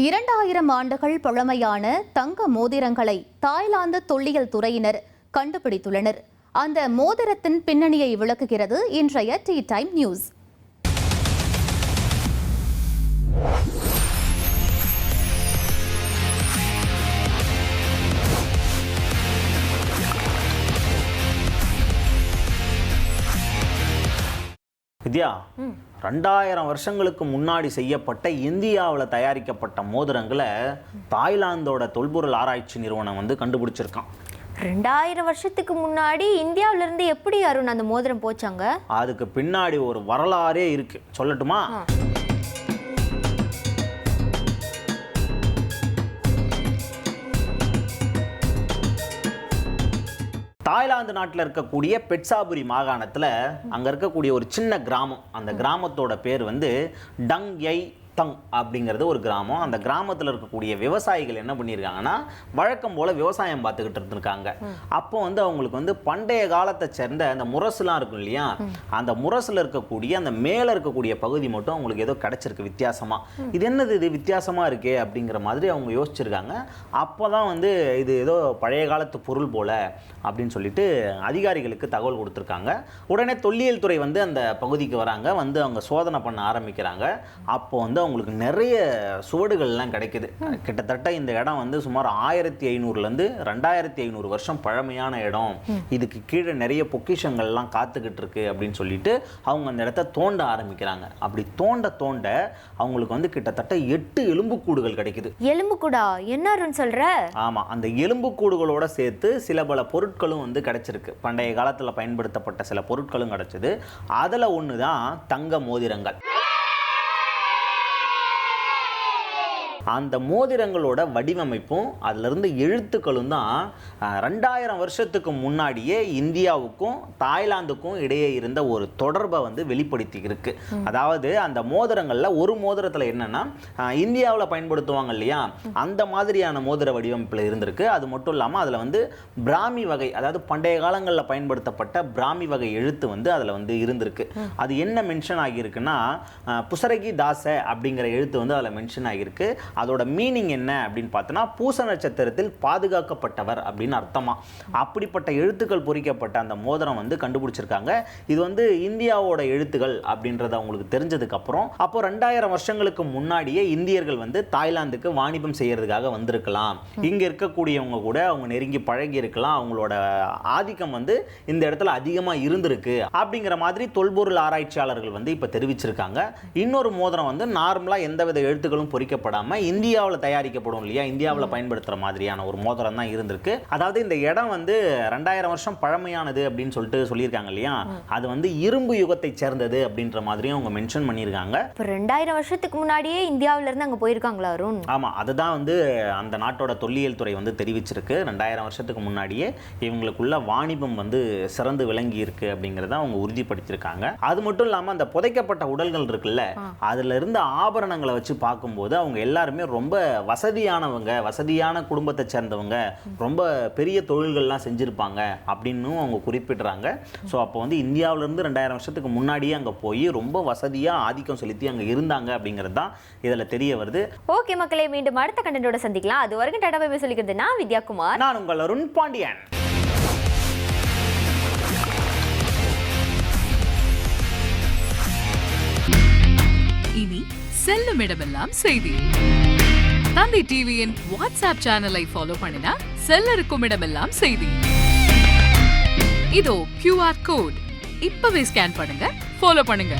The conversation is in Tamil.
2000 ஆண்டுகள் பழமையான தங்க மோதிரங்களை தாய்லாந்து தொல்லியல் துறையினர் கண்டுபிடித்துள்ளனர். அந்த மோதிரத்தின் பின்னணியை விளக்குகிறது இன்றைய டீ டைம் நியூஸ். வித்யா, 2000 வருஷங்களுக்கு முன்னாடி செய்யப்பட்ட இந்தியாவில் தயாரிக்கப்பட்ட மோதிரங்களை தாய்லாந்தோட தொல்பொருள் ஆராய்ச்சி நிறுவனம் கண்டுபிடிச்சிருக்கான். 2000 வருஷத்துக்கு முன்னாடி இந்தியாவில இருந்து எப்படி அருண் அந்த மோதிரம் போச்சாங்க? அதுக்கு பின்னாடி ஒரு வரலாறே இருக்கு, சொல்லட்டுமா? தாய்லாந்து நாட்டில் இருக்கக்கூடிய பெட்சாபுரி மாகாணத்தில் அங்கே இருக்கக்கூடிய ஒரு சின்ன கிராமம். அந்த கிராமத்தோட பேர் டங் யை தங் அப்படிங்கிறது ஒரு கிராமம். அந்த கிராமத்தில் இருக்கக்கூடிய விவசாயிகள் என்ன பண்ணியிருக்காங்கன்னா, வழக்கம் போல் விவசாயம் பார்த்துக்கிட்டு இருந்திருக்காங்க. அப்போ அவங்களுக்கு பண்டைய காலத்தை சேர்ந்த அந்த முரசுலாம் இருக்கும் இல்லையா, அந்த முரசில் இருக்கக்கூடிய அந்த மேலே இருக்கக்கூடிய பகுதி மட்டும் அவங்களுக்கு ஏதோ கிடச்சிருக்கு வித்தியாசமாக. இது என்னது, இது வித்தியாசமாக இருக்கே அப்படிங்கிற மாதிரி அவங்க யோசிச்சிருக்காங்க. அப்போ தான் இது ஏதோ பழைய காலத்து பொருள் போல் அப்படின்னு சொல்லிட்டு அதிகாரிகளுக்கு தகவல் கொடுத்துருக்காங்க. உடனே தொல்லியல் துறை அந்த பகுதிக்கு வராங்க, அவங்க சோதனை பண்ண ஆரம்பிக்கிறாங்க. அப்போ அவங்களுக்கு நிறைய சுவடுகள்லாம் கிடைக்குது. கிட்டத்தட்ட இந்த இடம் சுமார் 1500லேருந்து 2500 வருஷம் பழமையான இடம். இதுக்கு கீழே நிறைய பொக்கிஷங்கள்லாம் காத்துக்கிட்டு இருக்கு அப்படின்னு சொல்லிட்டு அவங்க அந்த இடத்த தோண்ட ஆரம்பிக்கிறாங்க. அப்படி தோண்ட அவங்களுக்கு கிட்டத்தட்ட 8 எலும்புக்கூடுகள் கிடைக்குது. எலும்புக்கூடா? என்ன சொல்ற? ஆமா, அந்த எலும்புக்கூடுகளோட சேர்த்து சில பல பொருட்களும் கிடைச்சிருக்கு. பண்டைய காலத்தில் பயன்படுத்தப்பட்ட சில பொருட்களும் கிடைச்சது. அதில் ஒன்று தான் தங்க மோதிரங்கள். அந்த மோதிரங்களோட வடிவமைப்பும் அதிலிருந்து எழுத்துக்களும் தான் 2000 வருஷத்துக்கு முன்னாடியே இந்தியாவுக்கும் தாய்லாந்துக்கும் இடையே இருந்த ஒரு தொடர்பை வெளிப்படுத்தி இருக்கு. அதாவது அந்த மோதிரங்களில் ஒரு மோதிரத்தில் என்னன்னா, இந்தியாவில் பயன்படுத்துவாங்க இல்லையா, அந்த மாதிரியான மோதிர வடிவமைப்பில் இருந்திருக்கு. அது மட்டும் இல்லாமல் அதில் பிராமி வகை, அதாவது பண்டைய காலங்களில் பயன்படுத்தப்பட்ட பிராமி வகை எழுத்து அதில் இருந்திருக்கு. அது என்ன மென்ஷன் ஆகியிருக்குன்னா, புசரகி தாச அப்படிங்கிற எழுத்து அதில் மென்ஷன் ஆகியிருக்கு. அதோட மீனிங் என்ன அப்படின்னு பார்த்தோன்னா, பூச நட்சத்திரத்தில் பாதுகாக்கப்பட்டவர் அப்படின்னு அர்த்தமா. அப்படிப்பட்ட எழுத்துக்கள் பொறிக்கப்பட்ட அந்த மோதிரம் கண்டுபிடிச்சிருக்காங்க. இது இந்தியாவோட எழுத்துக்கள் அப்படின்றத அவங்களுக்கு தெரிஞ்சதுக்கு அப்புறம், அப்போ 2000 வருஷங்களுக்கு முன்னாடியே இந்தியர்கள் தாய்லாந்துக்கு வாணிபம் செய்யறதுக்காக வந்திருக்கலாம். இங்க இருக்கக்கூடியவங்க கூட அவங்க நெருங்கி பழகி இருக்கலாம். அவங்களோட ஆதிக்கம் இந்த இடத்துல அதிகமா இருந்திருக்கு அப்படிங்கிற மாதிரி தொல்பொருள் ஆராய்ச்சியாளர்கள் இப்ப தெரிவிச்சிருக்காங்க. இன்னொரு மோதிரம் நார்மலா எந்தவித எழுத்துக்களும் பொறிக்கப்படாம இந்தியாவில் தயாரிக்கப்படும் இல்லையா, இந்தியாவில் பயன்படுத்துற மாதிரியான ஒரு மோதிரம் தான் இருந்திருக்கு. அதாவது இந்த இடம் 2000 வருஷம் பழமையானது அப்படின்னு சொல்லியிருக்காங்க இல்லையா, அது இரும்பு யுகத்தை சேர்ந்தது அப்படின்ற மாதிரியும் அவங்க மென்ஷன் பண்ணியிருக்காங்க. இப்போ 2000 வருஷத்துக்கு முன்னாடியே இந்தியாவில இருந்து அங்கே போயிருக்காங்களா அருண்? ஆமா, அதுதான் அந்த நாட்டோட தொல்லியல் துறை தெரிவிச்சிருக்கு. 2000 வருஷத்துக்கு முன்னாடியே இவங்களுக்குள்ள வாணிபம் சிறந்து விளங்கி இருக்கு அப்படிங்கிறத அவங்க உறுதிப்படுத்தியிருக்காங்க. அது மட்டும் இல்லாமல் அந்த புதைக்கப்பட்ட உடல்கள் இருக்குல்ல, அதுல இருந்து ஆபரணங்களை வச்சு பார்க்கும்போது அவங்க எல்லாருமே ரொம்ப வசதியானவங்க, வசதியான குடும்பத்தை சேர்ந்தவங்க, ரொம்ப பெரிய தொழில்கள்லாம் செஞ்சிருப்பாங்க அப்படின்னு அவங்க குறிப்பிடுறாங்க. ஸோ அப்போ இந்தியாவிலிருந்து 2000 வருஷத்துக்கு முன்னாடியே அங்கே போய் ரொம்ப வசதியாக ஆதிக்கம் செலுத்தி அங்கே இருந்தாங்க அப்படிங்கிறது தான் இதில் தெரிய வருது. ஓகே மக்களே, மீண்டும் அடுத்த கண்டென்ட்டோட சந்திக்கலாம். அது வரைக்கும் டாடா பை பை சொல்லிக்கிறது நான் வித்யாகுமார். நான் உங்கள் அருண் பாண்டியன். இனி செல்லும் இடமெல்லாம் செய்தி. தந்தி டிவியின் வாட்ஸ்அப் சேனலை ஃபாலோ பண்ணினா செல்ல இருக்கும் இடமெல்லாம் செய்தி. இதோ QR கோட், இப்பவே ஸ்கேன் பண்ணுங்க, ஃபாலோ பண்ணுங்க.